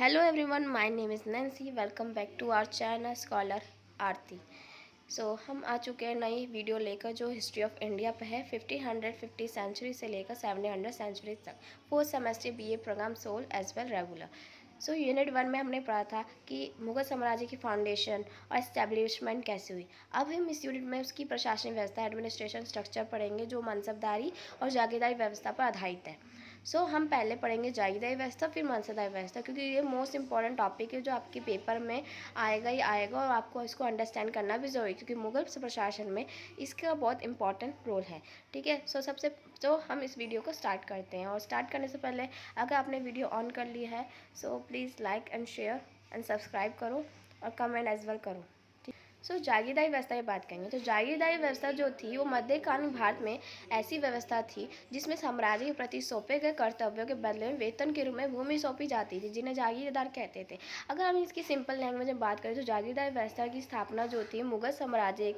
Hello everyone, my name is Nancy. Welcome back to our channel Scholar आरती। हम आ चुके हैं नई वीडियो लेकर जो हिस्ट्री ऑफ इंडिया पे है। 1550 सेंचुरी से लेकर 1700 सेंचुरी तक 4 semester BA programme SOL as well regular. Unit 1 में हमने पढ़ा था कि मुगल साम्राज्य की फाउंडेशन और एस्टेब्लिशमेंट कैसे हुई। अब हम इस यूनिट में उसकी प्रशासनिक व्यवस्था, एडमिनिस्ट्रेशन स्ट्रक्चर पढ़ेंगे जो मनसबदारी और जागीरदारी व्यवस्था पर आधारित है। हम पहले पढ़ेंगे जागीरदारी व्यवस्था, फिर मनसबदारी व्यवस्था, क्योंकि ये मोस्ट इंपॉर्टेंट टॉपिक है जो आपके पेपर में आएगा ही आएगा और आपको इसको अंडरस्टैंड करना भी ज़रूरी है, क्योंकि मुगल प्रशासन में इसका बहुत इंपॉर्टेंट रोल है। ठीक है, हम इस वीडियो को स्टार्ट करते हैं। और स्टार्ट करने से पहले अगर आपने वीडियो ऑन कर ली है please like and share and subscribe करो और कमेंट एज वेल करो। जागीरदारी व्यवस्था की बात करेंगे तो जागीरदारी व्यवस्था जो थी वो मध्यकालीन भारत में ऐसी व्यवस्था थी जिसमें साम्राज्य के प्रति सौंपे गए कर्तव्यों के बदले में वेतन के रूप में भूमि सौंपी जाती थी, जिन्हें जागीरदार कहते थे। अगर हम इसकी सिंपल लैंग्वेज में बात करें तो जागीरदारी व्यवस्था की स्थापना जो थी मुगल साम्राज्य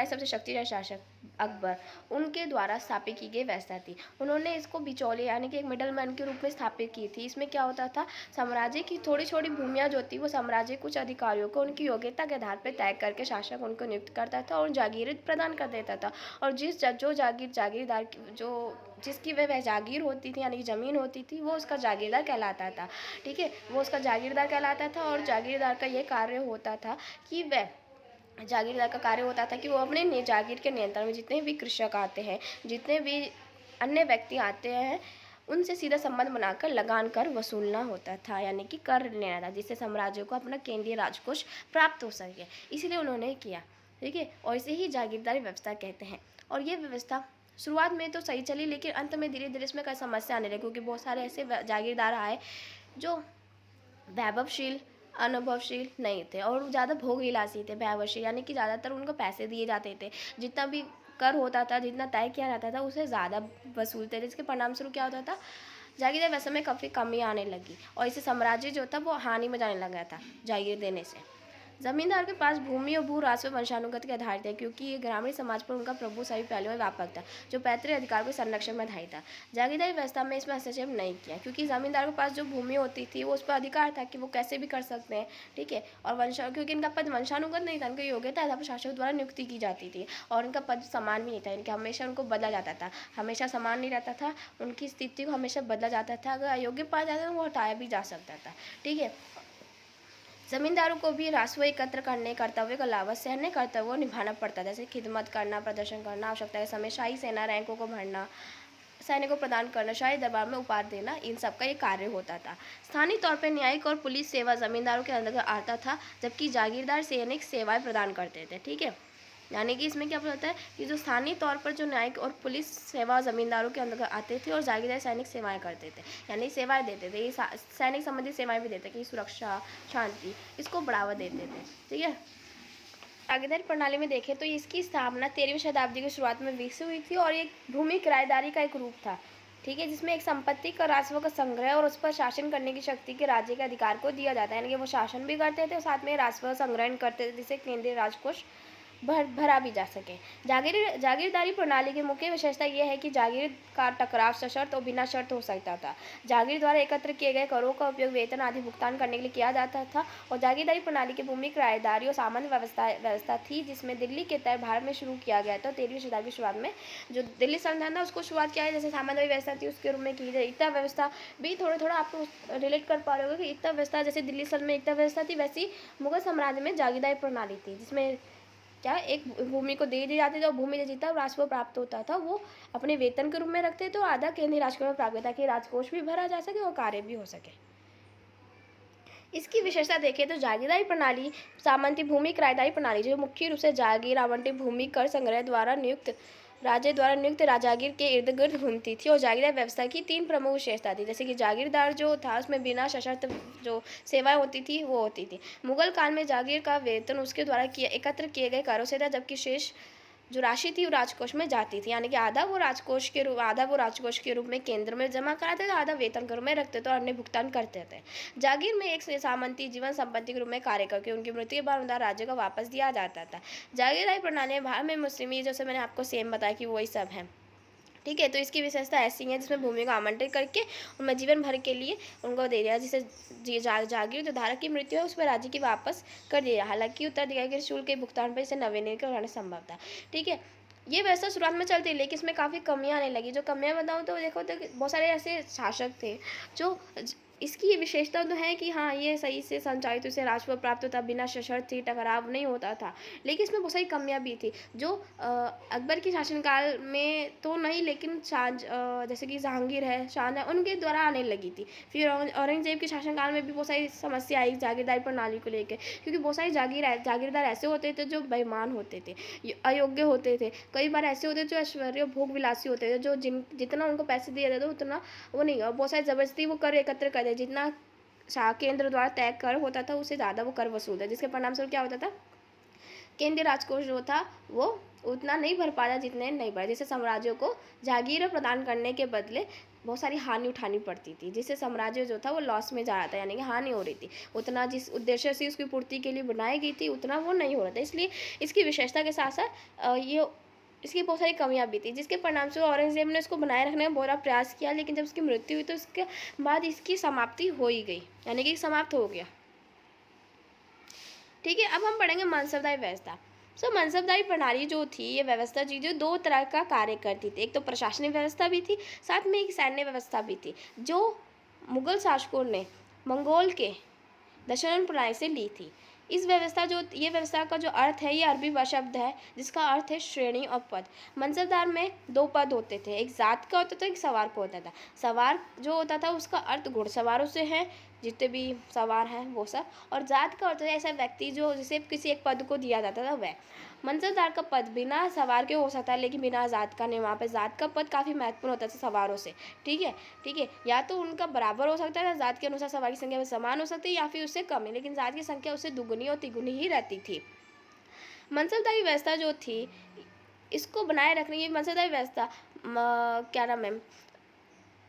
सबसे शक्तिशाली शासक अकबर उनके द्वारा स्थापित की गई व्यवस्था थी। उन्होंने इसको बिचौलिए यानी कि एक मिडल मैन के रूप में स्थापित की थी। इसमें क्या होता था, साम्राज्य की थोड़ी छोटी भूमियाँ जो थी वो साम्राज्य कुछ अधिकारियों को उनकी योग्यता के आधार पर तय करके शासक उनको नियुक्त करता था और जागीर प्रदान कर देता था। और जागीरदार जिसकी वह जागीर होती थी यानी कि ज़मीन होती थी वो उसका जागीरदार कहलाता था। ठीक है, वो उसका जागीरदार कहलाता था। और जागीरदार का ये कार्य होता था कि वो अपने जागीर के नियंत्रण में जितने भी कृषक आते हैं, जितने भी अन्य व्यक्ति आते हैं, उनसे सीधा संबंध बनाकर लगान कर वसूलना होता था, यानी कि कर लेना था, जिससे साम्राज्य को अपना केंद्रीय राजकोष प्राप्त हो सके। इसलिए उन्होंने किया। ठीक है, और इसे ही जागीरदारी व्यवस्था कहते हैं। और ये व्यवस्था शुरुआत में तो सही चली, लेकिन अंत में धीरे धीरे इसमें कई समस्या आने लगी, क्योंकि बहुत सारे ऐसे जागीरदार आए जो वैभवशील अनुभवशील नहीं थे और ज़्यादा भोगविलासी थे। वैभवशील यानी कि ज़्यादातर उनको पैसे दिए जाते थे, जितना भी कर होता था, जितना तय किया जाता था उसे ज़्यादा वसूलते थे, जिसके परिणाम स्वरूप क्या होता था, जागीरदार व्यवस्था में काफ़ी कमी आने लगी और इसे साम्राज्य जो था वो हानि में जाने लगा था जागीर देने से। जमींदार के पास भूमि और भू राजस्व वंशानुगत के आधारित है, क्योंकि ये ग्रामीण समाज पर उनका प्रभु सभी पहलुओं में व्यापक था, जो पैतृक अधिकार के संरक्षण में आधारित था। जागीरदारी व्यवस्था में इसमें हस्तक्षेप नहीं किया, क्योंकि जमींदार के पास जो भूमि होती थी वो उस पर अधिकार था कि वो कैसे भी कर सकते हैं। ठीक है, और क्योंकि इनका पद वंशानुगत नहीं था, उनकी योग्यता था, शासक द्वारा नियुक्ति की जाती थी और उनका पद समान भी नहीं था, इनका हमेशा उनको बदला जाता था, हमेशा समान नहीं रहता था, उनकी स्थिति को हमेशा बदला जाता था। अगर अयोग्य पाया जाता था वो हटाया भी जा सकता था। ठीक है, जमींदारों को भी राजस्व एकत्र करने कर्तव्य का अलावा सैन्य कर्तव्य निभाना पड़ता, जैसे खिदमत करना, प्रदर्शन करना, आवश्यकता के समय शाही सेना रैंकों को भरना, सैनिक को प्रदान करना, शाही दरबार में उपहार देना, इन सब का ये कार्य होता था। स्थानीय तौर पर न्यायिक और पुलिस सेवा जमींदारों के अंतर्गत आता था, जबकि जागीरदार सैनिक सेवाएं प्रदान करते थे। ठीक है, यानी कि इसमें क्या होता है कि जो स्थानीय तौर पर जो न्यायिक और पुलिस सेवा जमींदारों के अंदर आते थे और जागीरदार सैनिक सेवाएं करते थे, यानी सेवाएं देते थे। ये सैनिक संबंधी सेवाएं भी देते कि सुरक्षा, शांति, इसको बढ़ावा देते थे। ठीक है, जागीरदारी प्रणाली में देखें तो इसकी स्थापना 13वीं शताब्दी की शुरुआत में विकसित हुई थी और एक भूमि किराएदारी का एक रूप था। ठीक है, जिसमें एक संपत्ति का राजस्व का संग्रह और उस पर शासन करने की शक्ति के राज्य के अधिकार को दिया जाता है, यानी कि वो शासन भी करते थे और साथ में राजस्व संग्रहण करते थे, जिससे केंद्रीय राजकोष भरा भी जा सके। जागीरदारी प्रणाली की मुख्य विशेषता यह है कि जागीर का टकराव सशर्त और बिना शर्त हो सकता था। जागीर द्वारा एकत्र किए गए करों का उपयोग वेतन आदि भुगतान करने के लिए किया जाता था। और जागीरदारी प्रणाली की भूमि किराएदारी और सामान्य व्यवस्था थी, जिसमें दिल्ली के तहत भारत में शुरू किया गया था। 13वीं शताब्दी की शुरुआत में जो दिल्ली संविधान था उसको शुरुआत किया है, जैसे सामान्य व्यवस्था थी उसके रूप में की जाए। एकता व्यवस्था भी थोड़ा आपको रिलेट कर पा रहे होगा कि एकता व्यवस्था जैसे दिल्ली सन में एकता व्यवस्था थी, वैसी मुगल साम्राज्य में जागीरदारी प्रणाली थी, जिसमें क्या एक भूमि को दे दी जाती थी और भूमि से जितना राजस्व प्राप्त होता था वो अपने वेतन के रूप में रखते थे और आधा केंद्रीय राजकोष में प्राप्त होता, ताकि राजकोष भी भरा जा सके और कार्य भी हो सके। इसकी विशेषता देखें तो जागीरदारी प्रणाली सामंती भूमि किराएदारी प्रणाली जो मुख्य रूप से जागीर आवंटित भूमि कर संग्रह द्वारा नियुक्त राज्य द्वारा नियुक्त राजागीर के इर्द गिर्द घूमती थी। और जागीरदार व्यवस्था की 3 प्रमुख विशेषता थी, जैसे कि जागीरदार जो था उसमें बिना सशर्त जो सेवाएं होती थी वो होती थी। मुगल काल में जागीर का वेतन उसके द्वारा एकत्र किए गए करों से था, जबकि शेष जो राशि थी वो राजकोष में जाती थी, यानी कि आधा वो राजकोष के रूप में केंद्र में जमा कराते थे, आधा वेतन के रूप में रखते थे और अन्य भुगतान करते थे। जागीर में एक सामंती जीवन संपत्ति के रूप में कार्य करके उनकी मृत्यु के बाद उनका राज्य को वापस दिया जाता था। जागीरदारी प्रणाली भारत में मुस्लिम, जैसे मैंने आपको सेम बताया कि वही सब है। ठीक है। तो इसकी विशेषता ऐसी है जिसमें भूमि को आमंत्रित करके उनमें जीवन भर के लिए उनको दे दिया, जिसे जागीर जो धारक की मृत्यु है उस पर राज्य की वापस कर दिया। हालांकि उत्तराधिकारी के शुल्क के भुगतान पर इसे नवीनीकरण कराना संभव था। ठीक है। ये व्यवस्था शुरुआत में चलती, लेकिन इसमें काफ़ी कमियां आने लगी। जो कमियां बताऊं तो देखो, तो बहुत सारे ऐसे शासक थे जो इसकी ये विशेषता तो है कि हाँ, ये सही से संचालित उसे राजस्व प्राप्त होता, बिना सशर्त थी, टकराव नहीं होता था। लेकिन इसमें बहुत सारी कमियां भी थी जो अकबर के शासनकाल में तो नहीं, लेकिन जैसे कि जहांगीर है, शाहजहां, उनके द्वारा आने लगी थी। फिर औरंगजेब के शासनकाल में भी बहुत सारी समस्या आई जागीरदारी प्रणाली को लेकर, क्योंकि बहुत सारे जागीरदार ऐसे होते थे जो बेईमान होते थे, अयोग्य होते थे। कई बार ऐसे होते थे जो ऐश्वर्य भोग विलासी होते थे, जो जितना उनको पैसे दिए जाते उतना वो नहीं, और बहुत सारी जबरदस्ती वो कर एकत्र कर, जितना केंद्र द्वारा तय कर होता था उससे ज़्यादा वो कर वसूलता, जिसके परिणामस्वरूप क्या होता था, केंद्रीय राजकोष जो था वो उतना नहीं भर पाया जितने नहीं पाया, जिससे साम्राज्यों को जागीर प्रदान करने के बदले बहुत सारी हानि उठानी पड़ती थी, जिससे साम्राज्य जो था वो लॉस में जा रहा था, यानी कि हानि हो रही थी। उतना जिस उद्देश्य से उसकी पूर्ति के लिए बनाई गई थी उतना वो नहीं हो रहा था। इसलिए इसकी विशेषता के साथ साथ ये इसकी बहुत सारी कमियां भी थी, जिसके परिणामस्वरूप औरंगजेब ने इसको बनाए रखने का पूरा प्रयास किया, लेकिन जब उसकी मृत्यु हुई तो उसके बाद इसकी समाप्ति हो ही गई, यानी कि समाप्त हो गया। ठीक है। अब हम पढ़ेंगे मनसबदारी व्यवस्था। मनसबदारी प्रणाली जो थी, ये व्यवस्था जी जो दो तरह का कार्य करती थी। एक तो प्रशासनिक व्यवस्था भी थी, साथ में एक सैन्य व्यवस्था भी थी, जो मुगल शासकों ने मंगोल के दशरन प्रणाली से ली थी। इस व्यवस्था ये व्यवस्था का जो अर्थ है, ये अरबी शब्द है जिसका अर्थ है श्रेणी और पद। मनसबदार में दो पद होते थे, एक जात का होता था, एक सवार का होता था। सवार जो होता था उसका अर्थ घुड़सवारों से है, जितने भी सवार हैं वो सब, और जात का होता था ऐसा व्यक्ति जो जिसे किसी एक पद को दिया जाता था वह। मनसबदार का पद बिना सवार के हो सकता है, लेकिन बिना जात का नहीं। वहाँ पे जात का पद काफ़ी महत्वपूर्ण होता था सवारों से। ठीक है। ठीक है। या तो उनका बराबर हो सकता है, जात के अनुसार सवार की संख्या में समान हो सकती है, या फिर उससे कम है, लेकिन जात की संख्या उससे दुगुनी और तिगुनी ही रहती थी। मनसबदारी व्यवस्था जो थी इसको बनाए रखने की मनसबदारी व्यवस्था क्या नाम है,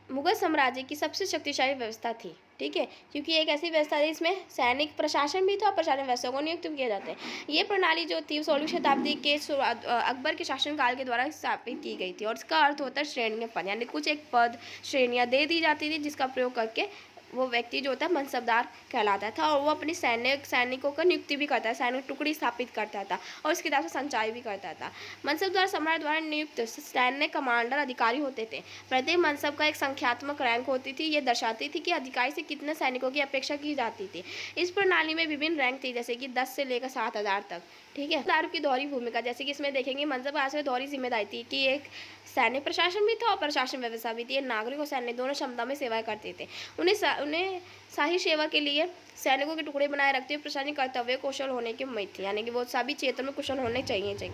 मुगल साम्राज्य की सबसे शक्तिशाली व्यवस्था थी। ठीक है। क्योंकि एक ऐसी व्यवस्था थी इसमें सैनिक प्रशासन भी था और प्रशासनिक व्यवस्था को नियुक्त किए जाते हैं। ये प्रणाली जो थी 16वीं शताब्दी के अकबर के शासनकाल के द्वारा स्थापित की गई थी, और इसका अर्थ होता है श्रेणी पद, यानी कुछ एक पद श्रेणियाँ दे दी जाती थी, जिसका प्रयोग करके वो व्यक्ति जो होता है मनसबदार कहलाता था, और वो अपनी सैनिकों का नियुक्ति भी करता है, सैनिक टुकड़ी स्थापित करता था और इसके हिसाब से संचार भी करता था। मनसबदार सम्राट द्वारा नियुक्त सैन्य कमांडर अधिकारी होते थे। प्रत्येक मनसब का एक संख्यात्मक रैंक होती थी, ये दर्शाती थी कि अधिकारी से कितने सैनिकों की अपेक्षा की जाती थी। इस प्रणाली में विभिन्न रैंक थी, जैसे कि 10 से लेकर 7000 तक। ठीक है। दारू की दोहरी भूमिका, जैसे कि इसमें देखेंगे मनसब आज में दोहरी जिम्मेदारी थी कि एक सैन्य प्रशासन भी था और प्रशासन व्यवस्था भी थी। नागरिक और सैन्य दोनों क्षमता में सेवाएं करते थे। उन्हें शाही सेवा के लिए सैनिकों के टुकड़े बनाए रखते हुए प्रशासनिक कर्तव्य कुशल होने की उम्मीद थी, यानी कि वो सभी क्षेत्र में कुशल होने चाहिए।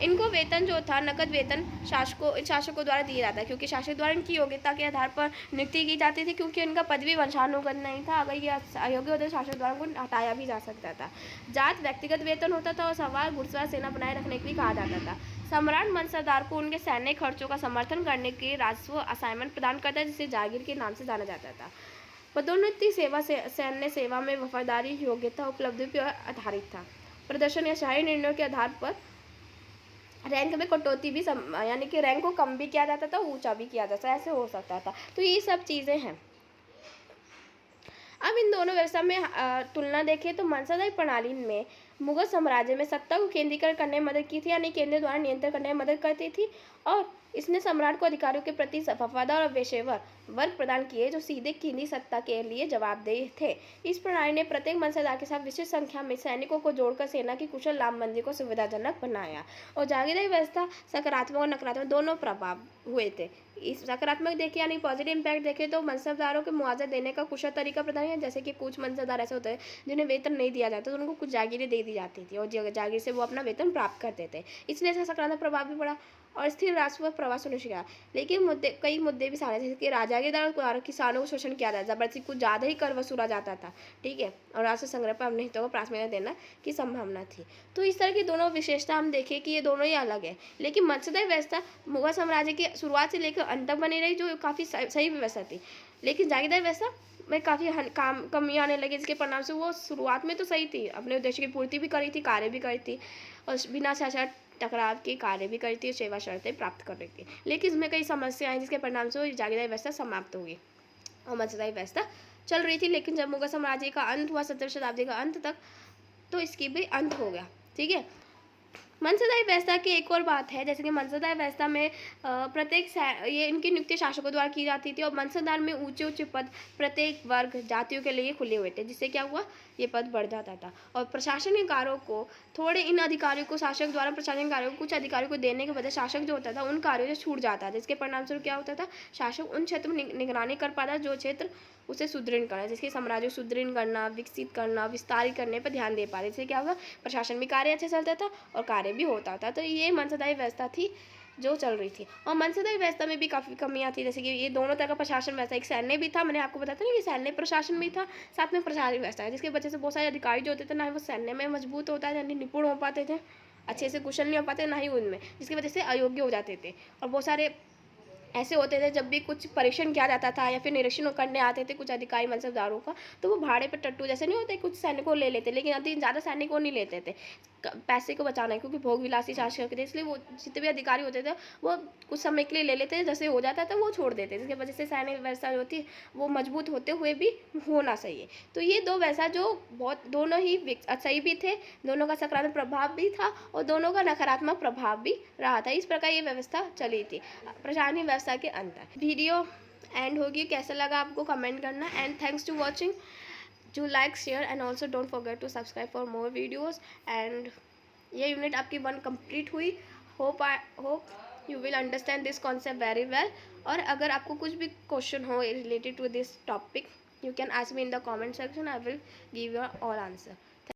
इनको वेतन जो था नकद वेतन शासकों द्वारा दिया जाता है, क्योंकि शासक द्वारा इनकी योग्यता के आधार पर नियुक्ति की जाती थी, क्योंकि उनका पदवी वंशानुगत नहीं था। अगर ये अयोग्य होते तो शासक द्वारा उनको हटाया भी जा सकता था। जात व्यक्तिगत वेतन होता था और सवार घुड़सवार सेना बनाए रखने के लिए कहा जाता था। सम्राट मनसबदार को उनके सैन्य खर्चों का समर्थन करने के राजस्व असाइनमेंट प्रदान करता है, जिसे जागीर के नाम से जाना जाता था। पदोन्नति सैन्य सेवा में वफादारी, योग्यता, उपलब्धि पर आधारित था। प्रदर्शन या शाही निर्णयों के आधार पर रैंक में कटौती भी यानी कि रैंक को कम भी किया जाता था, ऊंचा भी किया जाता था, ऐसे हो सकता था। तो ये सब चीज़ें हैं। अब इन दोनों व्यवस्था में तुलना देखें तो मनसबदारी प्रणाली में मुगल साम्राज्य में सत्ता को केंद्रीकरण करने में मदद की थी, यानी केंद्र द्वारा नियंत्रण करने में मदद करती थी, और इसने सम्राट को अधिकारियों के प्रति वफादार और पेशेवर वर्ग प्रदान किए जो सीधे केंद्रीय सत्ता के लिए जवाबदेह थे। इस प्रणाली ने प्रत्येक मनसबदार के साथ विशेष संख्या में सैनिकों को जोड़कर सेना की कुशल लामबंदी को सुविधाजनक बनाया। और जागीरदारी व्यवस्था सकारात्मक और नकारात्मक दोनों प्रभाव हुए थे। इस सकारात्मक देखें यानी पॉजिटिव इम्पैक्ट देखें तो मनसबदारों को मुआवजा देने का कुशल तरीका प्रदान किया, जैसे कि कुछ मनसबदार ऐसे होते हैं जिन्हें वेतन नहीं दिया जाता, तो उनको कुछ जागीरें दे दी जाती थी और जागीर से वो अपना वेतन प्राप्त करते थे, इसलिए इसका सकारात्मक प्रभाव भी पड़ा और स्थिर राजस्व प्रवाह सुनिश्चित किया। लेकिन कई मुद्दे भी सामने, जैसे कि जागीरदार द्वारा किसानों को शोषण किया जाता, जबरदस्ती कुछ ज़्यादा ही कर वसूला जाता था। ठीक है। और राजस्व संग्रह पर अपने हितों को प्राथमिकता देना की संभावना थी। तो इस तरह की दोनों विशेषता हम देखें कि ये दोनों ही अलग है, लेकिन मनसबदारी व्यवस्था मुगल साम्राज्य की शुरुआत से लेकर अंत तक बनी रही, जो काफ़ी सही व्यवस्था थी। लेकिन जागीरदारी व्यवस्था में काफ़ी कमियाँ आने लगी, जिसके परिणाम से वो शुरुआत में तो सही थी, अपने उद्देश्य की पूर्ति भी करी थी, कार्य भी करी थी, और बिना सशर्त टकराव के कार्य भी करती है, सेवा शर्तें प्राप्त कर रही थी। लेकिन इसमें कई समस्याएं हैं जिसके परिणाम से जागीरदारी व्यवस्था समाप्त हो गई और मंसदारी व्यवस्था चल रही थी। लेकिन जब मुगल साम्राज्य का अंत हुआ 17वीं शताब्दी का अंत तक, तो इसकी भी अंत हो गया। ठीक है। मंसदारी व्यवस्था की एक और बात है, जैसे कि मंसदारी व्यवस्था में प्रत्येक ये इनकी नियुक्ति शासकों द्वारा की जाती थी और मंसदार में ऊंचे ऊंचे पद प्रत्येक वर्ग जातियों के लिए खुले हुए थे, जिससे क्या हुआ, ये पद बढ़ जाता था। और प्रशासनिक कार्यों को थोड़े इन अधिकारियों को शासक द्वारा प्रशासनिक कार्यों को कुछ अधिकारियों को देने के बजाय शासक जो होता था उन कार्यों से छूट जाता था, जिसके परिणामस्वरूप क्या होता था, शासक उन क्षेत्र में निगरानी कर पाता जो क्षेत्र उसे सुदृढ़ करना, जिसके साम्राज्य को सुदृढ़ करना, विकसित करना, विस्तारित करने पर ध्यान दे पा रहे। इससे क्या होगा, प्रशासन भी कार्य अच्छे चलता था और कार्य भी होता था। तो ये मंसदारी व्यवस्था थी जो चल रही थी। और मंसदारी व्यवस्था में भी काफ़ी कमियां थी, जैसे कि ये दोनों तरह का प्रशासन व्यवस्था, एक सैन्य भी था, मैंने आपको बताया था ना कि सैन्य प्रशासन भी था, साथ में प्रशासनिक व्यवस्था है, जिसकी वजह से बहुत सारे अधिकारी जो होते थे ना वो सैन्य में मजबूत होता है, यानी निपुण हो पाते थे, अच्छे से कुशल नहीं हो पाते, ना ही उनमें, जिसकी वजह से अयोग्य हो जाते थे। और बहुत सारे ऐसे होते थे, जब भी कुछ परीक्षण किया जाता था या फिर निरीक्षण करने आते थे कुछ अधिकारी मनसबदारों का, तो वो भाड़े पर टट्टू जैसे नहीं होते, कुछ सैनिकों ले लेते, लेकिन अति ज़्यादा सैनिकों नहीं लेते थे, पैसे को बचाना है, क्योंकि भोग विलासी शासक थे, इसलिए वो जितने भी अधिकारी होते थे वो कुछ समय के लिए ले लेते थे, जैसे हो जाता था वो छोड़ देते, जिसकी वजह से सैनिक व्यवस्था जो होती वो मजबूत होते हुए भी होना चाहिए। तो ये दो व्यवस्था जो बहुत दोनों ही सही भी थे, दोनों का सकारात्मक प्रभाव भी था और दोनों का नकारात्मक प्रभाव भी रहा था। इस प्रकार ये व्यवस्था चली थी, प्रशासनिक व्यवस्था के अंदर। वीडियो एंड होगी, कैसा लगा आपको कमेंट करना, and thanks to watching, do like, share and also don't forget to subscribe for more videos। and ये यूनिट आपकी 1 कंप्लीट हुई। Hope you will understand this concept very well. और अगर आपको कुछ भी क्वेश्चन हो related to this topic, you can ask me in the comment section, I will give your all answer.